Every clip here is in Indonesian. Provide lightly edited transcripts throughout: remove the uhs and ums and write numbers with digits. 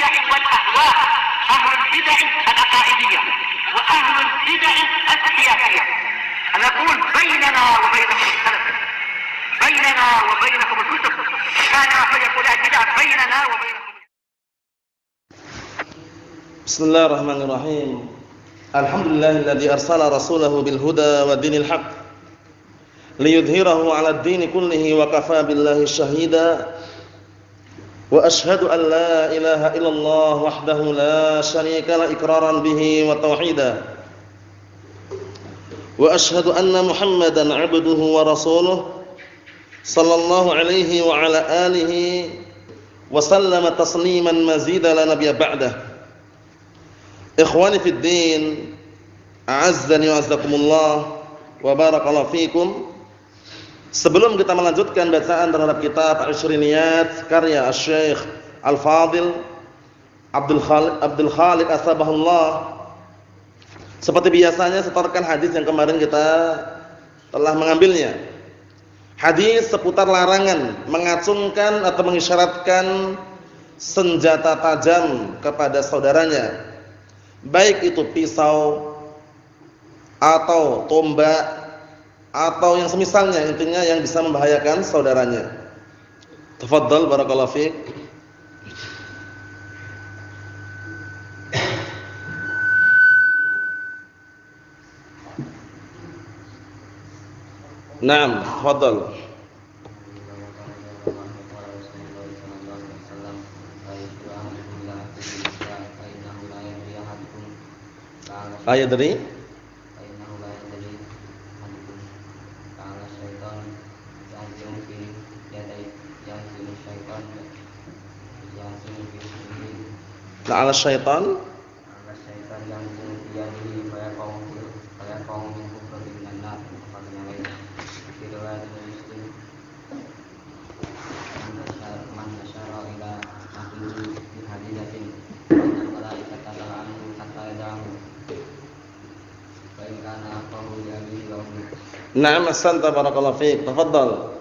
البدع والأهواء، أهل البدع العقائدية وأهل البدع السياسية. نقول بيننا وبينكم السلف، بيننا وبينكم الكتب، كان فيقول البدع بيننا وبينكم. بسم الله الرحمن الرحيم. الحمد لله الذي أرسل رسوله بالهدى ودين الحق ليظهره على الدين كله وكفى بالله شهيدا. وأشهد أن لا إله إلا الله وحده لا شريك له إقرارا به وتوحيدا. وأشهد أن محمدا عبده ورسوله صلى الله عليه وعلى آله وسلم تسليما مزيدا لا نبي بعده. Ikhwani fid din, a'azzani wa azzakumullah wa barakallahu fikum. Sebelum kita melanjutkan bacaan terhadap kitab Al-Syriniyat karya Asy-Syaikh Al-Fadil Abdul Khaliq Asbahullah, seperti biasanya setorkan hadis yang kemarin kita telah mengambilnya. Hadis seputar larangan mengacungkan atau mengisyaratkan senjata tajam kepada saudaranya, baik itu pisau atau tombak atau yang semisalnya, intinya yang bisa membahayakan saudaranya. Tafadhal barakallahu fiik. Naam, tafadhal. Ayat dari la'ala syaitan Na'am, ahsanta barakallahu fiik. Tafadhal.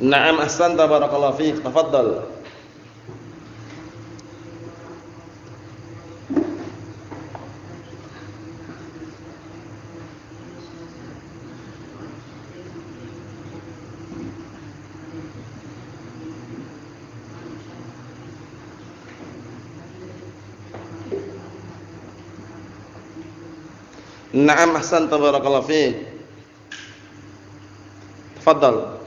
Na'am, ahsanta barakallahu fiik. Tafadhal. Na'am, ahsanta barakallahu fiik. Tafadhal.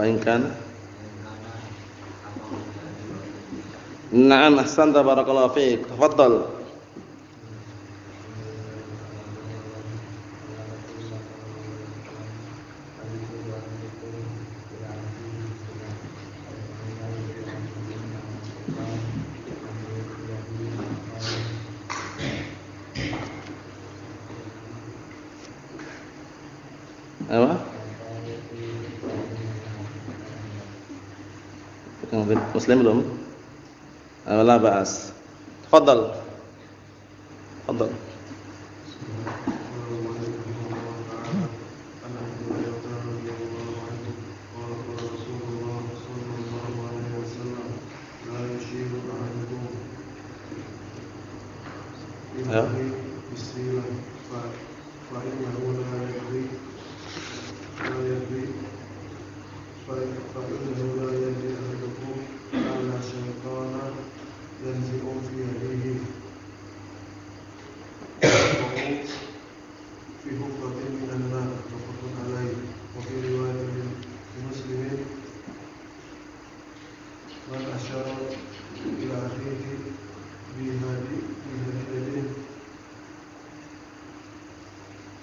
Mainkan. Na'am, ahsanta barakallahu fiik. Tafadhal. Apa? Muslim belum? La ba'as. Tafadhal. Tafadhal. Ya.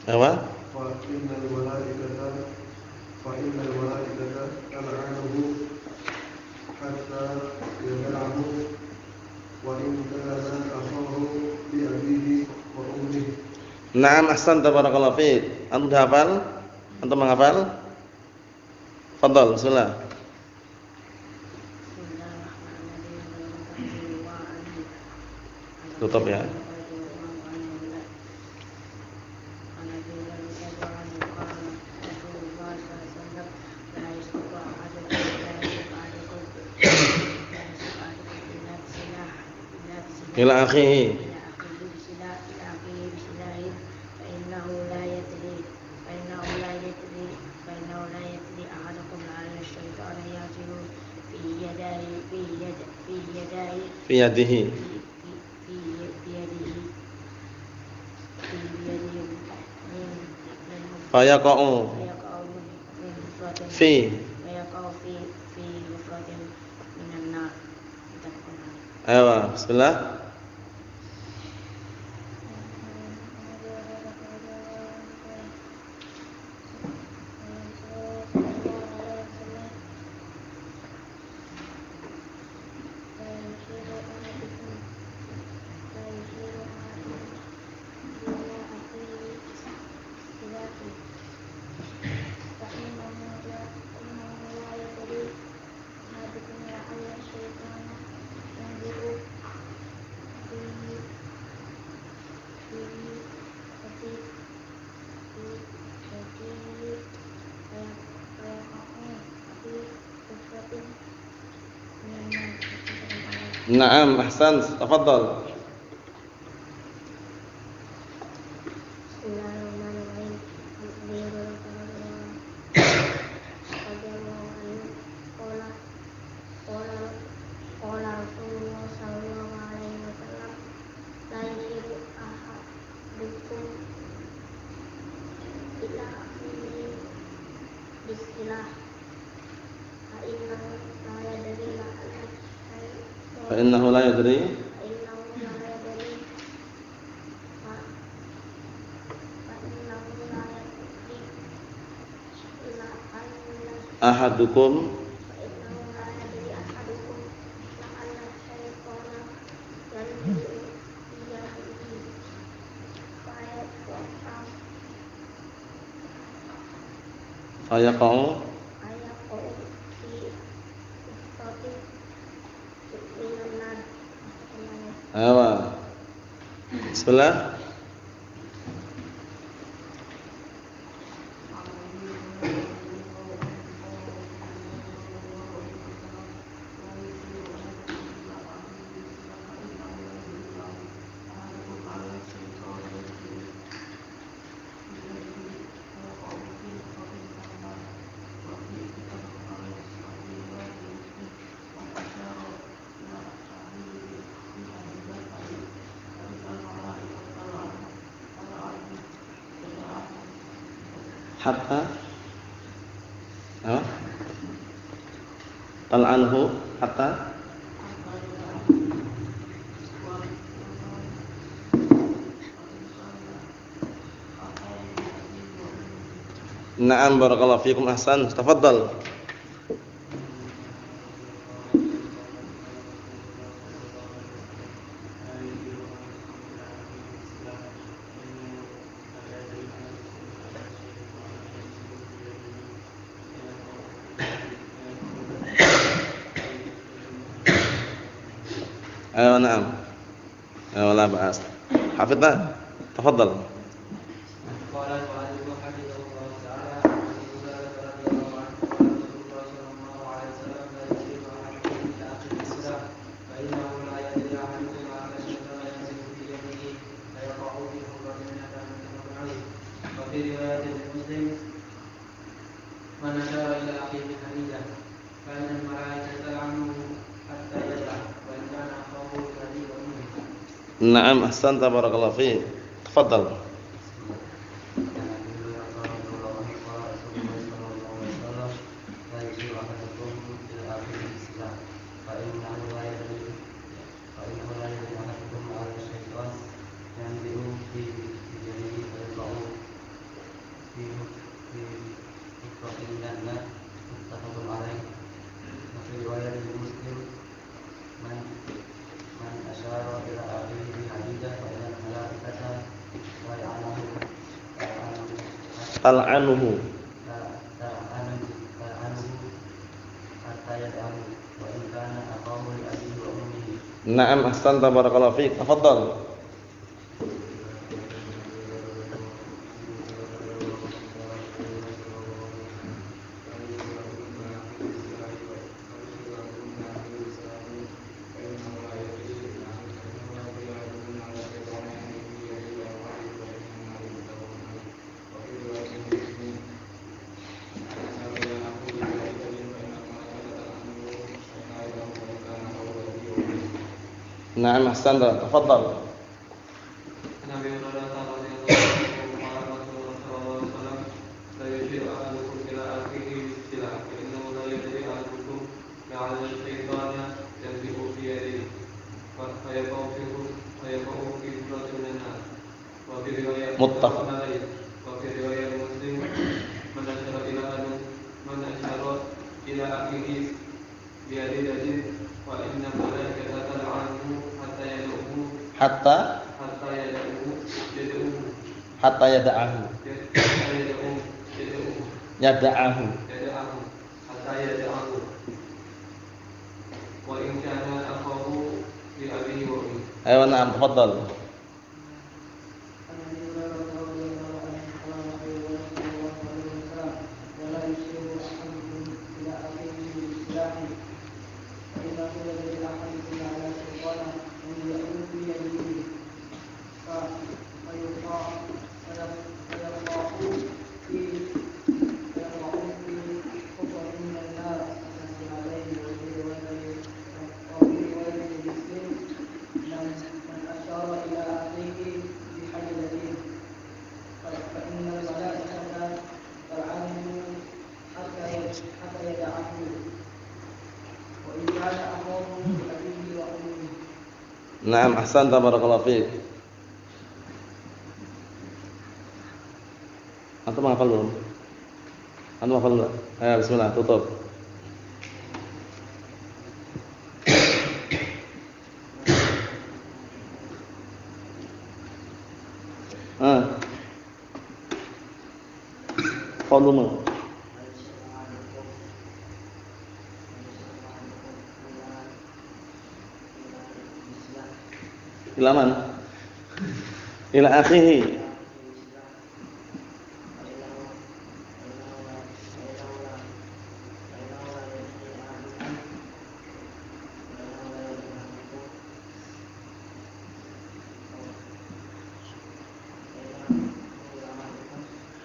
Apa? فإن الملائكة تلعنه حتى يدعه وإن كان أخاه بأبيه وأمه. Naam, ahsanta barakallahu fiik. Antum hafal? Antum menghafal? Fadhal, bismillah. Tutup ya. Ila akhihi. Fi yadihi. Fayaqa'u fi. Ayo, bismillah. Naam, ahsan, tafadhal. Fa innahu la yadri ahadukum fayaqa'u. Ayo. Bismillah. Hatta tal'anhu hatta Na'am, barakallahu fiikum, ahsan, tafadhal. Ayo, na'am. Ayo, la ba'as. Hafidha, tafadhal. Naam, ahsanta, barakallahu fiik. Tafadhal. tal'anuhu. Na'am, ahsanta barakallahu fiik. Tafadhal. Na'am, ahsanta. Tafadhal. Muttafaq. Hatta yada'ahu. Yada'ahu. Hatta yada'ahu. Wa in kana akhahu li abihi wa ummihi. Ayo, na'am, tafadhal. Naam, ahsanta barakallahu fiik. Antum hafal belum? Antum hafal enggak? Ayo bismillah, tutup. Volume. Ila man? Ila akhihi.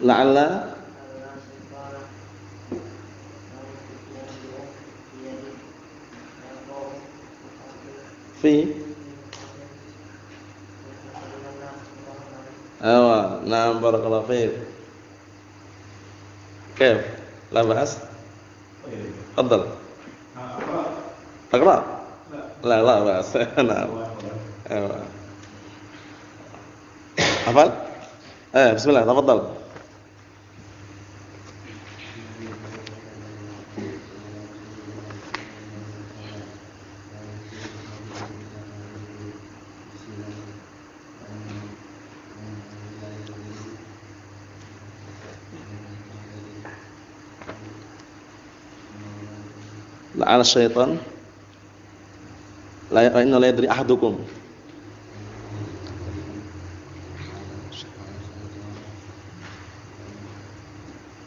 La'alla fi na'am barakallahu fiik. Kayf? La ba'as? Tafadhal. Taqra? La ba'as. Na'am. Ayo. Hafal? Bismillah, tafadhal. La'ala syaitan la inna la yadri ahadukum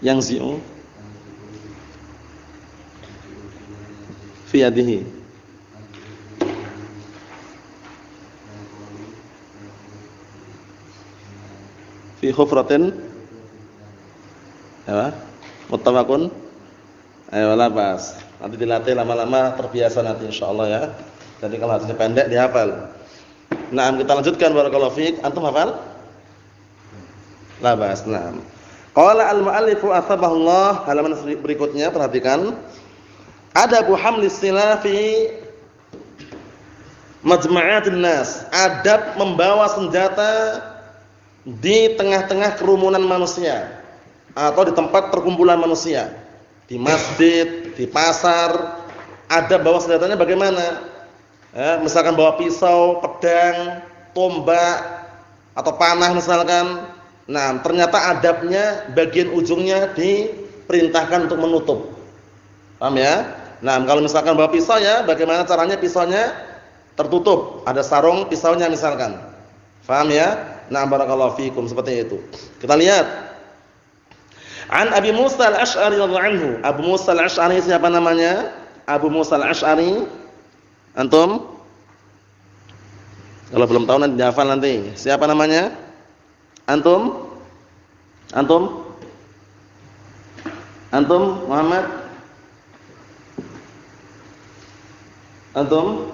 yang zi'u fi yadihi fi khufratin ya muttafaqun. Ayo labas. Nanti dilatih lama-lama terbiasa nanti insyaallah ya. Jadi kalau hadisnya pendek dihafal. Nah, kita lanjutkan barakallahu fiik. Antum hafal? Labas. Naam. Qala al-mu'allifu athabahullah, halaman berikutnya perhatikan. Adabu hamlis silah fi majma'atin nas. Adab membawa senjata di tengah-tengah kerumunan manusia atau di tempat perkumpulan manusia. Di masjid, di pasar, adab bawa senjatanya bagaimana? Misalkan bawa pisau, pedang, tombak atau panah misalkan, Nah, ternyata adabnya bagian ujungnya diperintahkan untuk menutup. Paham ya? Nah, kalau misalkan bawa pisau ya, bagaimana caranya pisaunya tertutup? Ada sarung pisaunya misalkan. Paham ya? Nah, barakallahu fikum, seperti itu. Kita lihat. An Abi Musa al-Asy'ari radhiyallahu anhu. Abu Musa al-Asy'ari siapa namanya? Abu Musa al-Asy'ari. Antum? Kalau belum tahu nanti dihafal nanti. Siapa namanya? Antum? Antum? Antum Muhammad? Antum?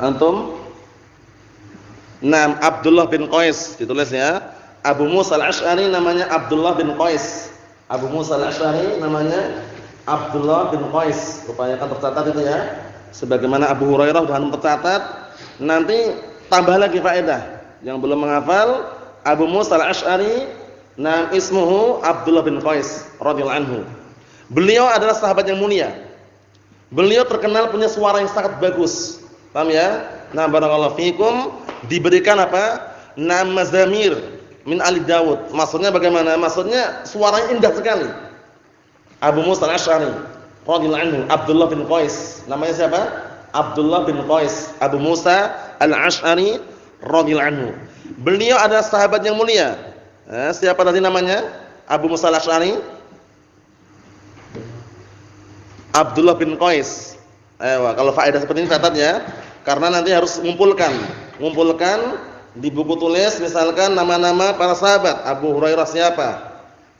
Antum? Naam, Abdullah bin Qais ditulis ya. Abu Musa al-Asy'ari namanya Abdullah bin Qais. Abu Musa al-Asy'ari namanya Abdullah bin Qais. Rupanya kan tercatat itu ya. Sebagaimana Abu Hurairah sudah tercatat. Nanti tambah lagi faedah. Yang belum menghafal, Abu Musa al-Asy'ari, nam ismuhu Abdullah bin Qais radhiyallahu anhu. Beliau adalah sahabat yang mulia. Beliau terkenal punya suara yang sangat bagus. Paham ya? Nah, barakallahu fikum, diberikan apa? Nama mazamir min ali Daud. Maksudnya bagaimana? Maksudnya suaranya indah sekali. Abu Musa al-Asy'ari radhiyallahu anhu, Abdullah bin Qais. Namanya siapa? Abdullah bin Qais. Abu Musa al-Asy'ari radhiyallahu anhu. Beliau adalah sahabat yang mulia. Siapa tadi namanya? Abu Musa al-Asy'ari? Abdullah bin Qais. Kalau faedah seperti ini catat ya. Karena nanti harus mengumpulkan di buku tulis misalkan nama-nama para sahabat. Abu Hurairah siapa?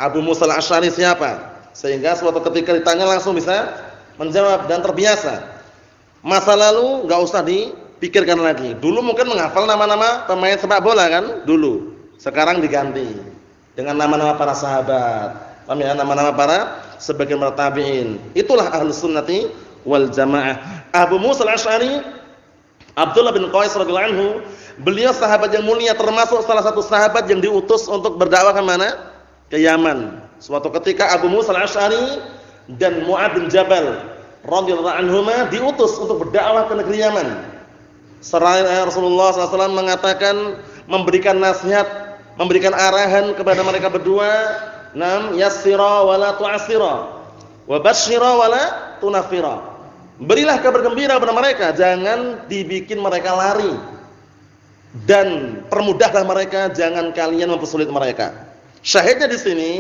Abu Musa al-Asy'ari siapa? Sehingga suatu ketika ditanya langsung bisa menjawab dan terbiasa. Masa lalu enggak usah dipikirkan lagi. Dulu mungkin menghafal nama-nama pemain sepak bola kan dulu. Sekarang diganti dengan nama-nama para sahabat. Paham ya? Nama-nama para sebagian para tabi'in. Itulah ahlus sunnati wal jamaah. Abu Musa al-Asy'ari Abdullah bin Qais radhiyallahu anhu, beliau sahabat yang mulia, termasuk salah satu sahabat yang diutus untuk berdakwah ke mana? Ke Yaman. Suatu ketika Abu Musa al-Asy'ari dan Mu'adz bin Jabal radhiyallahu anhuma diutus untuk berdakwah ke negeri Yaman. Seraya Rasulullah SAW mengatakan, memberikan nasihat, memberikan arahan kepada mereka berdua, nam yassira wa la tu'assira wa basyira wa la tunafira. Berilah kabar gembira kepada mereka, jangan dibikin mereka lari, dan permudahlah mereka, jangan kalian mempersulit mereka. Syahidnya di sini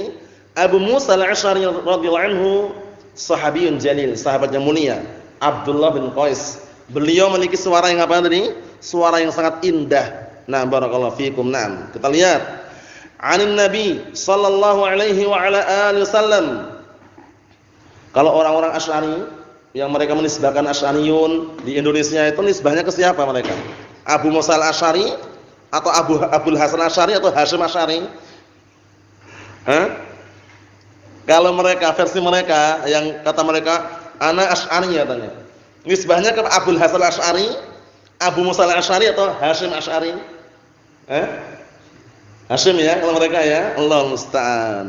Abu Musa al-Asy'ari radhiyallahu anhu, sahabiyun jalil, sahabat yang mulia, Abdullah bin Qais. Beliau memiliki suara yang apa tadi? Suara yang sangat indah. Nah, barakallahu fikum. Naam. Kita lihat. Anin Nabi sallallahu alaihi wa ala alihi wasallam. Kalau orang-orang Asy'ari yang mereka menisbahkan Asy'ariyun di Indonesia itu nisbahnya ke siapa mereka? Abu Musa al-Asy'ari atau Abul Hasan al-Asy'ari atau Hasyim Asy'ari? Kalau mereka versi mereka yang kata mereka ana Asy'ari katanya. Nisbahnya ke Abul Hasan al-Asy'ari, Abu Musa al-Asy'ari atau Hasyim Asy'ari? Hasyim ya kalau mereka ya. Allah musta'an.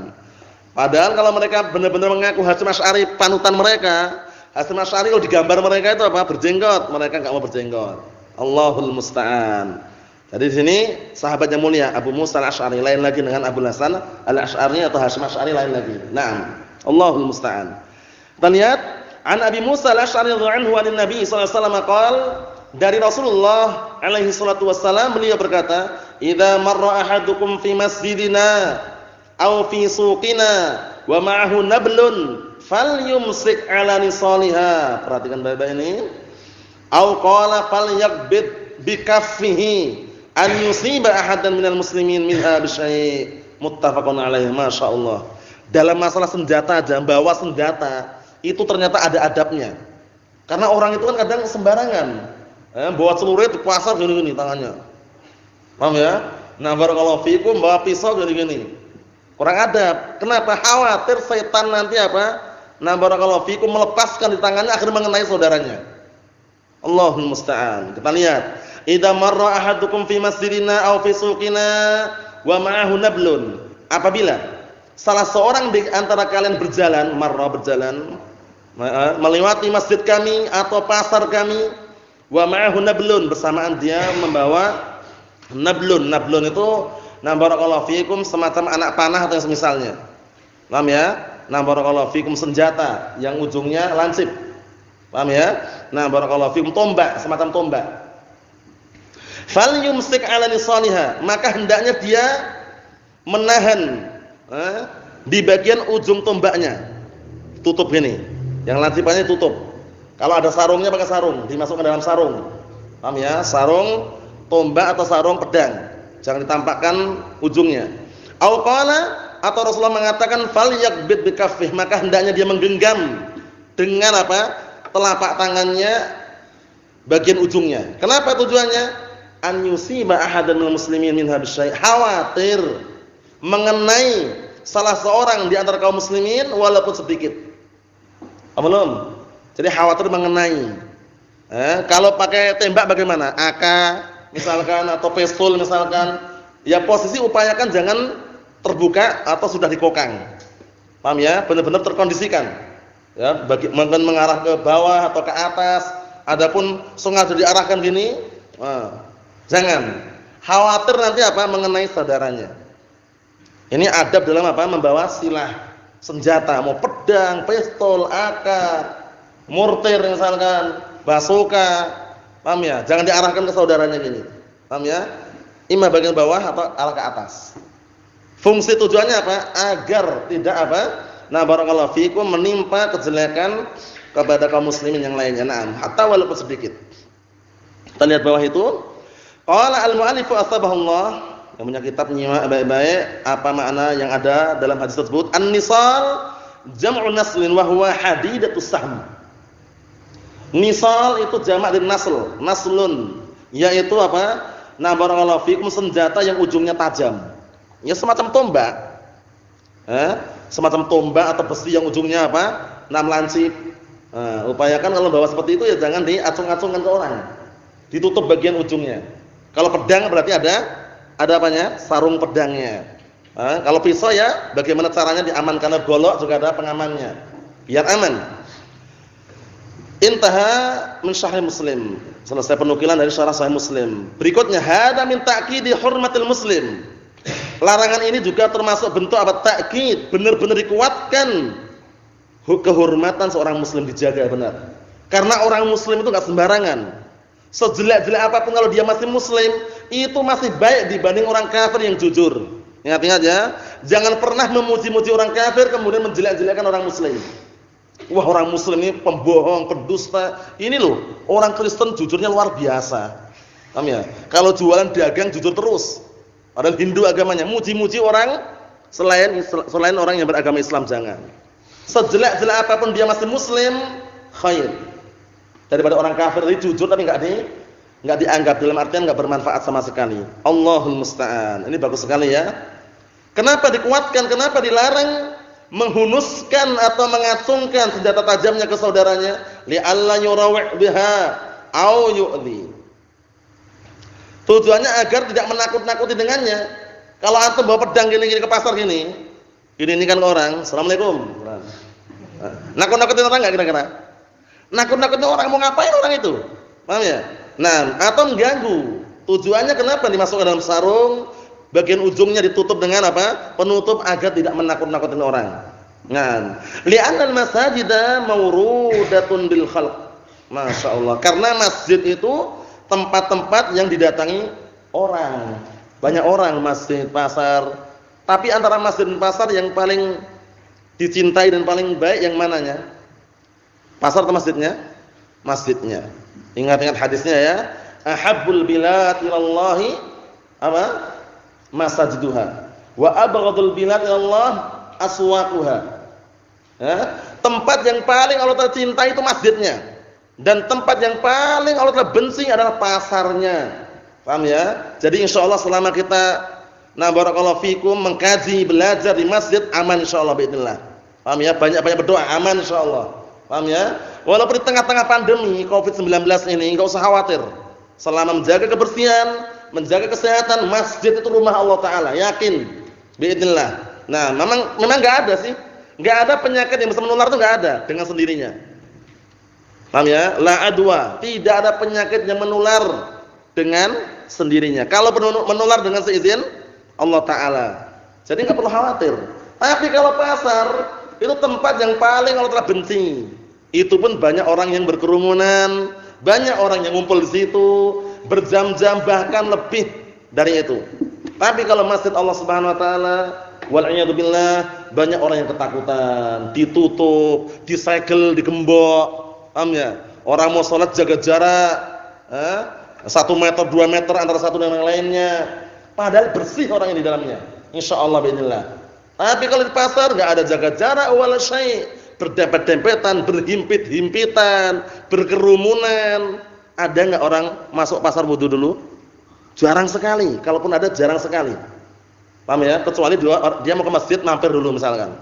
Padahal kalau mereka benar-benar mengaku Hasyim Asy'ari panutan mereka, Hasyim Asy'ari kalau digambar mereka itu apa? Berjenggot. Mereka enggak mau berjenggot. Allahul musta'an. Jadi di sini sahabat yang mulia Abu Musa al-Asy'ari, lain lagi dengan Abu Hasan al-Asy'ari atau Hasyim Asy'ari, lain lagi. Naam. Allahul musta'an. Kita lihat an Abi Musa al-Asy'ari radhiyallahu anhu an Nabi sallallahu alaihi wasallam qala, dari Rasulullah alaihi salatu wasallam beliau berkata, "Idza marra ahadukum fi masjidina aw fi suqina wa ma'ahu nablun falyumsik 'ala nisaliha." Perhatikan baik-baik ini. Au qala falyaqbid bi kaffihi an yusiba ahadan minal muslimin minha bi syai'. Muttafaqun alaihi. Masyaallah. Dalam masalah senjata aja, bawa senjata itu ternyata ada adabnya. Karena orang itu kan kadang sembarangan. Bawa celurit di pasar gini-gini tangannya. Paham ya? Nah, barakallahu fikum, bawa pisau gini-gini. Kurang adab. Kenapa? Khawatir setan nanti apa? Nah, barakallahu fikum, melepaskan di tangannya akhirnya mengenai saudaranya. Allahul musta'an. Kita lihat. Idza marra ahadukum fi masjidina aw fi suqina wa ma'ahu nablun. Apabila salah seorang di antara kalian berjalan, marra berjalan, melewati masjid kami atau pasar kami, wa ma'ahu nablun, bersamaan dia membawa nablun. Nablun itu Nah, barakallahu fikum semacam anak panah atau yang semisalnya. Paham ya? Nah, barakallahu fikum senjata yang ujungnya lancip. Paham ya? Nah, barakallahu fikum tombak, semacam tombak. Fal yumsik 'ala lisaniha, maka hendaknya dia menahan di bagian ujung tombaknya. Tutup gini. Yang lancipannya tutup. Kalau ada sarungnya pakai sarung, dimasukkan dalam sarung. Paham ya? Sarung tombak atau sarung pedang. Jangan ditampakkan ujungnya. Au qala, atau Rasulullah mengatakan fal yakbid bi kaffih, maka hendaknya dia menggenggam dengan apa? Telapak tangannya bagian ujungnya. Kenapa tujuannya? An yusiba ahadan minal muslimin minha bisyai', khawatir mengenai salah seorang di antara kaum muslimin walaupun sedikit. Belum. Jadi khawatir mengenai. Kalau pakai tembak bagaimana? AK misalkan atau pistol misalkan, ya posisi upayakan jangan terbuka atau sudah dikokang. Paham ya? Benar-benar terkondisikan. Ya, mungkin mengarah ke bawah atau ke atas. Adapun sengaja diarahkan gini, jangan. Khawatir nanti apa? Mengenai saudaranya. Ini adab dalam apa? Membawa silah, senjata, mau pedang, pistol, AK, mortir misalkan, bazooka. Paham ya? Jangan diarahkan ke saudaranya gini. Paham ya? Imma bagian bawah atau arah ke atas. Fungsi tujuannya apa? Agar tidak apa? Nah, barakallahu fikum menimpa kejelekan kepada kaum muslimin yang lainnya. Naam, hatta walaupun sedikit. Kita lihat bawah itu. Qala al-mu'allif asbahullah, yang punya kitab nyimak baik-baik apa makna yang ada dalam hadis tersebut. An-nisal jam'u naslin wa huwa hadidatus sahm. Nisal itu jamak dari nasl, naslun, yaitu apa? Nah, barakallahu fikum senjata yang ujungnya tajam. Ya semacam tombak. Semacam tombak atau besi yang ujungnya apa? Lancip. Upayakan kalau bawa seperti itu ya jangan diacung-acungkan ke orang. Ditutup bagian ujungnya. Kalau pedang berarti ada apanya? Sarung pedangnya. Kalau pisau ya bagaimana caranya diamankan oleh golok juga ada pengamannya. Biar aman. Intaha min syarh Muslim. Selesai penukilan dari syarah Sahih Muslim. Berikutnya hada min ta'kidi hurmatil muslim. Larangan ini juga termasuk bentuk apa? Ta'kid, benar-benar dikuatkan kehormatan seorang muslim, dijaga benar. Karena orang muslim itu enggak sembarangan. Sejelek-jelek apapun kalau dia masih muslim, itu masih baik dibanding orang kafir yang jujur. Ingat-ingat ya, jangan pernah memuji-muji orang kafir kemudian menjelek-jelekkan orang muslim. Wah, orang muslim ini pembohong, pendusta. Ini loh, orang Kristen jujurnya luar biasa. Paham ya? Kalau jualan dagang jujur terus. Padahal Hindu agamanya, muji-muji orang selain orang yang beragama Islam jangan. Sejelek-jelek apapun dia masih muslim, khair. Daripada orang kafir tadi jujur tapi enggak dianggap, dalam artian enggak bermanfaat sama sekali. Allahul musta'an. Ini bagus sekali ya. Kenapa dikuatkan? Kenapa dilarang menghunuskan atau mengacungkan senjata tajamnya ke saudaranya? Li'alla yurawi' biha au yu'dhi. Tujuannya agar tidak menakut-nakuti dengannya. Kalau antum bawa pedang gini-gini ke pasar gini kan ke orang, "Assalamualaikum." Nakut-nakutin orang enggak kira-kira? Nakut-nakutin orang, mau ngapain orang itu? Paham ya? Nah, atau mengganggu. Tujuannya kenapa dimasukkan dalam sarung? Bagian ujungnya ditutup dengan apa? Penutup agar tidak menakut-nakutin orang. Nah, li'anna al-masajida mawrudatun bil khalq. Masyaallah. Karena masjid itu tempat-tempat yang didatangi orang. Banyak orang, masjid, pasar. Tapi antara masjid dan pasar yang paling dicintai dan paling baik yang mananya? Pasar atau masjidnya? Masjidnya. Ingat-ingat hadisnya ya. Ahabbul bilad ilallahi apa? Masajiduha. Wa abghadul bilad ilallah aswaquha. Ya, tempat yang paling Allah Ta'ala cintai itu masjidnya. Dan tempat yang paling Allah Ta'ala benci adalah pasarnya. Paham ya? Jadi insyaallah selama kita barakallahu fikum mengkaji, belajar di masjid aman insyaallah باذنillah. Paham ya? Banyak-banyak berdoa aman insyaallah. Paham ya? Walaupun di tengah-tengah pandemi Covid-19 ini enggak usah khawatir. Selama menjaga kebersihan, menjaga kesehatan, masjid itu rumah Allah Ta'ala, yakin باذنillah. Nah, memang enggak ada sih. Enggak ada penyakit yang bisa menular itu enggak ada dengan sendirinya. Paham ya? La adwa, tidak ada penyakit yang menular dengan sendirinya. Kalau menular dengan seizin Allah Ta'ala. Jadi nggak perlu khawatir. Tapi kalau pasar, itu tempat yang paling Allah Ta'ala benci. Itu pun banyak orang yang berkerumunan, banyak orang yang ngumpul di situ, berjam-jam bahkan lebih dari itu. Tapi kalau masjid Allah Subhanahu Wa Ta'ala, wal'iyadzubillah, banyak orang yang ketakutan, ditutup, disegel, digembok. Paham ya? Orang mau sholat jaga jarak, 1 meter, 2 meter antara satu dan yang lainnya. Padahal bersih orang yang di dalamnya. Insyaallah bismillah. Tapi kalau di pasar enggak ada jaga jarak wala syai', berdempet-dempetan, berhimpit-himpitan, berkerumunan. Ada enggak orang masuk pasar wudu dulu? Jarang sekali. Kalaupun ada jarang sekali. Paham ya? Kecuali dia mau ke masjid mampir dulu misalkan.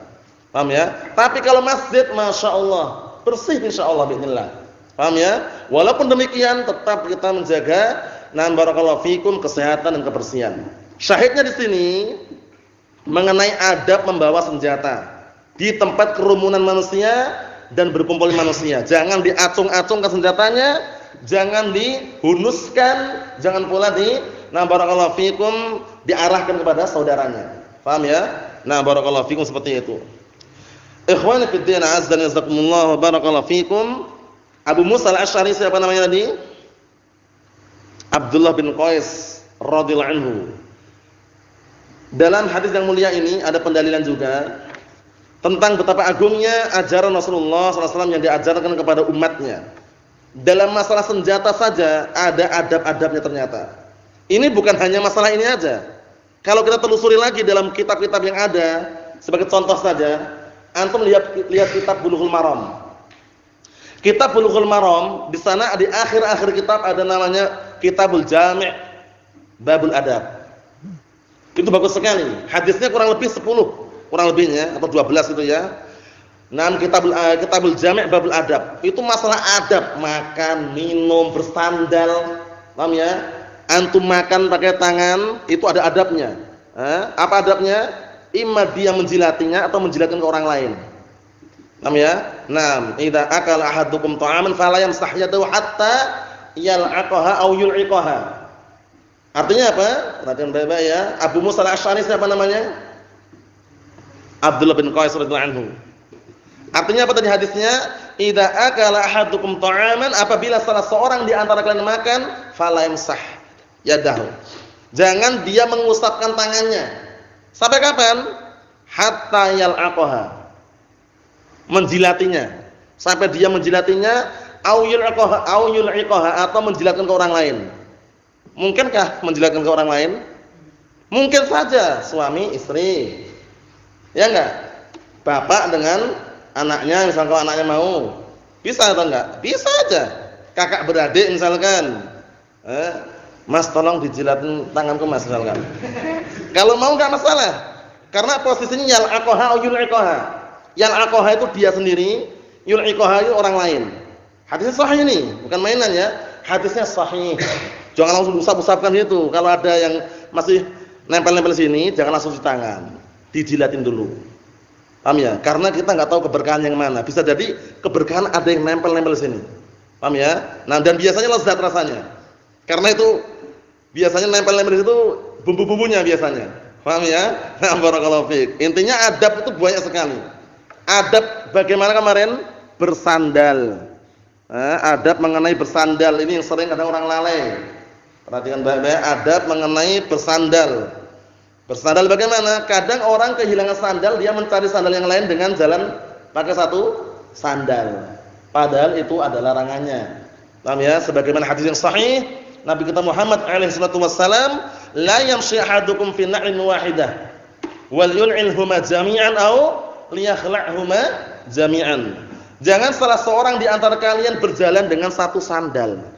Paham ya? Tapi kalau masjid masyaallah bersih insyaallah bismillah. Paham ya? Walaupun demikian tetap kita menjaga barakallahu fikum kesehatan dan kebersihan. Syahidnya di sini mengenai adab membawa senjata di tempat kerumunan manusia dan berkumpul manusia. Jangan diacung-acungkan senjatanya, jangan dihunuskan, jangan pula barakallahu fikum diarahkan kepada saudaranya. Paham ya? Barakallahu fikum seperti itu. Ikhwani fid din, azza wa jazakumullah, barakallahu fikum. Abu Musa al-Asy'ari siapa namanya tadi? Abdullah bin Qais radhiyallahu anhu. Dalam hadis yang mulia ini ada pendalilan juga tentang betapa agungnya ajaran Rasulullah SAW yang diajarkan kepada umatnya. Dalam masalah senjata saja ada adab-adabnya ternyata. Ini bukan hanya masalah ini aja. Kalau kita telusuri lagi dalam kitab-kitab yang ada, sebagai contoh saja, antum lihat kitab Bulughul Maram. Kitab Bulughul Maram di sana di akhir-akhir kitab ada namanya Kitabul Jami' Babul Adab. Itu bagus sekali. Hadisnya kurang lebih 10, kurang lebihnya atau 12 itu ya. Kitabul Jami' Babul Adab. Itu masalah adab, makan, minum, bersandal. Paham ya? Antum makan pakai tangan, itu ada adabnya. Apa adabnya? Imma dia menjilatinya atau menjilatkan ke orang lain. Paham ya? Idza akala ahadukum ta'aman fala yamsah yadahu hatta yal'aqaha aw yul'iqaha. Artinya apa? Perhatian baik-baik ya. Abu Musa al-Asy'ari siapa namanya? Abdullah bin Qais radhiyallahu anhu. Artinya apa tadi hadisnya? Idza akala ahadukum ta'aman, apabila salah seorang di antara kalian makan, fala yamsah yadahu. Jangan dia mengusapkan tangannya. Sampai kapan? Hatta yal'aqaha. Menjilatinya. Sampai dia menjilatinya, au yul'iqaha atau menjilatkan ke orang lain. Mungkinkah menjilatkan ke orang lain? Mungkin saja suami istri. Ya enggak? Bapak dengan anaknya, misalkan kalau anaknya mau. Bisa atau enggak? Bisa aja. Kakak beradik misalkan. Mas tolong dijilatin tanganku Mas misalkan. Kalau mau enggak masalah. Karena posisinya yal'aqaha au yul'iqaha. Yal'aqaha itu dia sendiri, yul'iqaha itu orang lain. Hadisnya sahih ini, bukan mainan ya. Hadisnya sahih. Jangan langsung usap-usapkan itu. Kalau ada yang masih nempel-nempel sini, jangan langsung di tangan. Dijilatin dulu. Paham ya? Karena kita enggak tahu keberkahan yang mana. Bisa jadi keberkahan ada yang nempel-nempel sini. Paham ya? Dan biasanya lezat rasanya. Karena itu biasanya nempel-nempel itu bumbu-bumbunya biasanya. Paham ya? Barakallahu fiik. Intinya adab itu banyak sekali. Adab bagaimana kemarin? Bersandal. Adab mengenai bersandal ini yang sering kadang orang lalai. Perhatikan baik-baik adab mengenai bersandal. Bersandal bagaimana? Kadang orang kehilangan sandal, dia mencari sandal yang lain dengan jalan pakai satu sandal. Padahal itu adalah larangannya. Paham ya? Sebagaimana hadis yang sahih, Nabi kita Muhammad alaihi salatu wassalam, la yamshi ahadukum fi na'lin wahidah wal yul'ilhuma jami'an aw liyakhla'huma jami'an. Jangan salah seorang di antara kalian berjalan dengan satu sandal.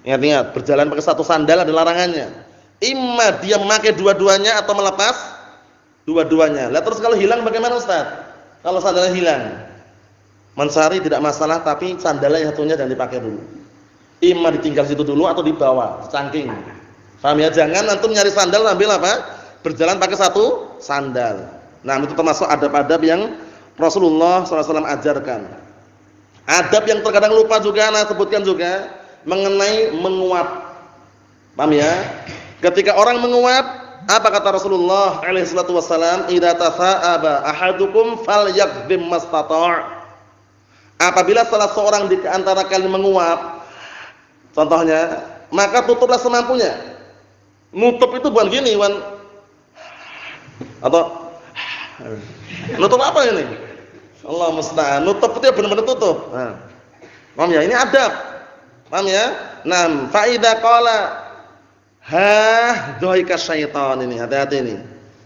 Ingat-ingat, berjalan pakai satu sandal ada larangannya. Imma dia memakai dua-duanya atau melepas dua-duanya. Lah terus kalau hilang bagaimana Ustaz? Kalau sandalnya hilang, mencari tidak masalah, tapi sandalnya satunya jangan dipakai dulu. Imma ditinggal situ dulu atau dibawa, cangking. Paham ya? Jangan antum nyari sandal sambil apa? Berjalan pakai satu sandal. Nah, itu termasuk adab-adab yang Rasulullah SAW ajarkan. Adab yang terkadang lupa juga, saya sebutkan juga mengenai menguap. Paham ya? Ketika orang menguap, Apa kata Rasulullah alaihi salatu wasallam? Idza tasa'aba ahadukum falyakdhim mastata'. Apabila salah seorang di antara kalian menguap, contohnya, maka tutuplah semampunya. Nutup itu bukan gini, Wan. Atau nutup apa ini? Allah musta'an. Nutup itu benar-benar tutup. Nah. Paham ya? Ini adab. Paham ya? Nam, fa idza qala dhahika syaitan, ini hati-hati ini.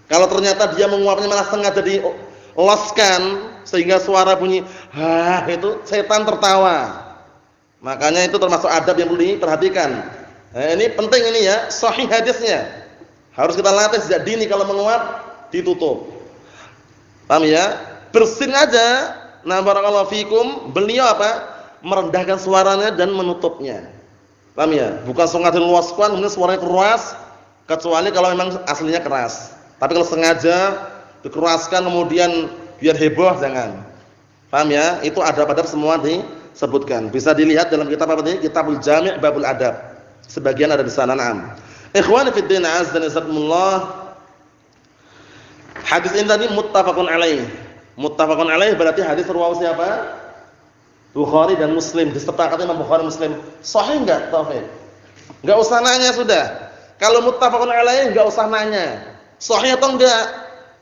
Kalau ternyata dia menguapnya malah sengaja diloskan sehingga suara bunyi itu setan tertawa. Makanya itu termasuk adab yang perlu diperhatikan. Ini penting ini ya, sahih hadisnya. Harus kita latih sejak dini kalau menguap ditutup. Paham ya? Bersin aja. Nah, barakallahu fikum, beliau apa? Merendahkan suaranya dan menutupnya. Paham ya? Bukan sengaja diluaskan kemudian suaranya keras, kecuali kalau memang aslinya keras. Tapi kalau sengaja dikeraskan kemudian biar heboh, jangan. Paham ya? Itu adab-adab semua disebutkan. Bisa dilihat dalam kitab apa ini? Kitabul Jami' Babul Adab. Sebagian ada di sana. Naam. Ikhwani fid din, azza wa jalla. Hadis ini tadi muttafaqun alaih. Muttafaqun alaih berarti hadis riwayat siapa? Bukhari dan Muslim. Disepakati Imam Bukhari Muslim. Sahih enggak, Taufik? Enggak usah nanya sudah. Kalau muttafaqun alaih enggak usah nanya. Sahih atau enggak?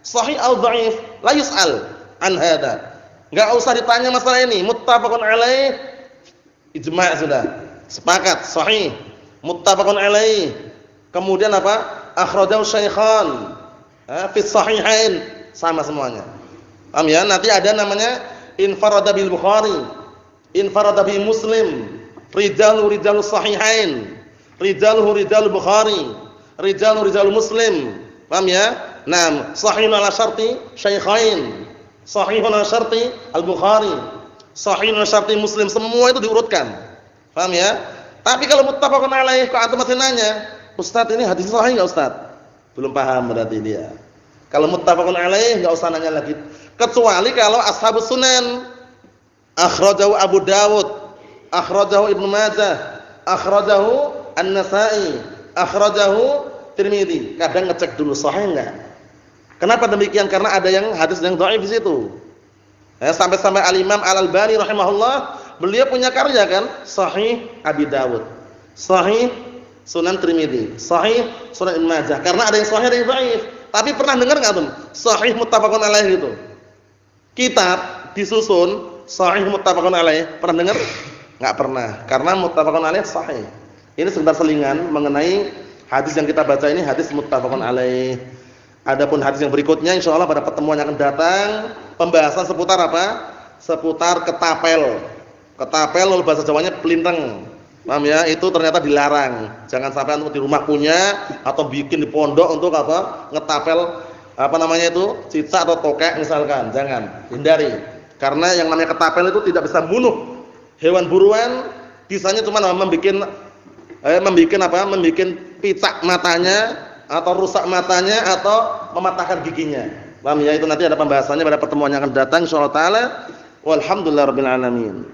Sahih atau dhaif? La yus'al an hada. Enggak usah ditanya masalah ini. Muttafaqun alaih ijma' sudah. Sepakat, sahih. Muttafaqun alaih. Kemudian apa? Akhrajahu syaikhan. Fi sahihain, sama semuanya. Paham ya? Nanti ada namanya infarada bil Bukhari, infarada bi Muslim, rijalu sahihain, rijalu Bukhari, rijalu Muslim. Paham ya? Naam, sahihun ala syarti syaikhain, sahihun ala syarti al-Bukhari, sahihun ala syarti Muslim, semua itu diurutkan. Paham ya? Tapi kalau muttafaqun alaih, kok antum masih nanya, Ustaz ini hadis sahih enggak Ustaz? Belum paham berarti dia. Kalau muttafaqun alaih enggak usah nanya lagi. Kecuali kalau ashabus sunan, akhrajahu Abu Dawud, akhrajahu Ibnu Majah, akhrajahu An-Nasa'i, akhrajahu Tirmidzi. Kadang ngecek dulu sahih enggak. Kenapa demikian? Karena ada yang hadis yang dhaif di situ. Sampai-sampai Al-Imam Al-Albani rahimahullah, beliau punya karya kan? Sahih Abi Dawud, sahih Sunan Tirmidzi, sahih Sunan Ibnu Majah. Karena ada yang sahih ada yang dhaif. Tapi pernah dengar enggak, Bang? Sahih muttafaqun alaih gitu. Kitab disusun sahih muttafaqun alaih. Pernah dengar? Enggak pernah. Karena muttafaqun alaih sahih. Ini sekedar selingan mengenai hadis yang kita baca ini, hadis muttafaqun alaih. Adapun hadis yang berikutnya insyaallah pada pertemuan yang akan datang pembahasan seputar apa? Seputar ketapel. Ketapel lalu bahasa Jawanya pelintang. Paham ya? Itu ternyata dilarang. Jangan sampai untuk di rumah punya atau bikin di pondok untuk apa? Ngetapel apa namanya itu? Cicak atau tokek misalkan. Jangan, hindari. Karena yang namanya ketapel itu tidak bisa membunuh hewan buruan, bisanya cuma membikin picak matanya atau rusak matanya atau mematahkan giginya. Paham ya? Itu nanti ada pembahasannya pada pertemuan yang akan datang insyaallah taala. Walhamdulillahirabbil alamin.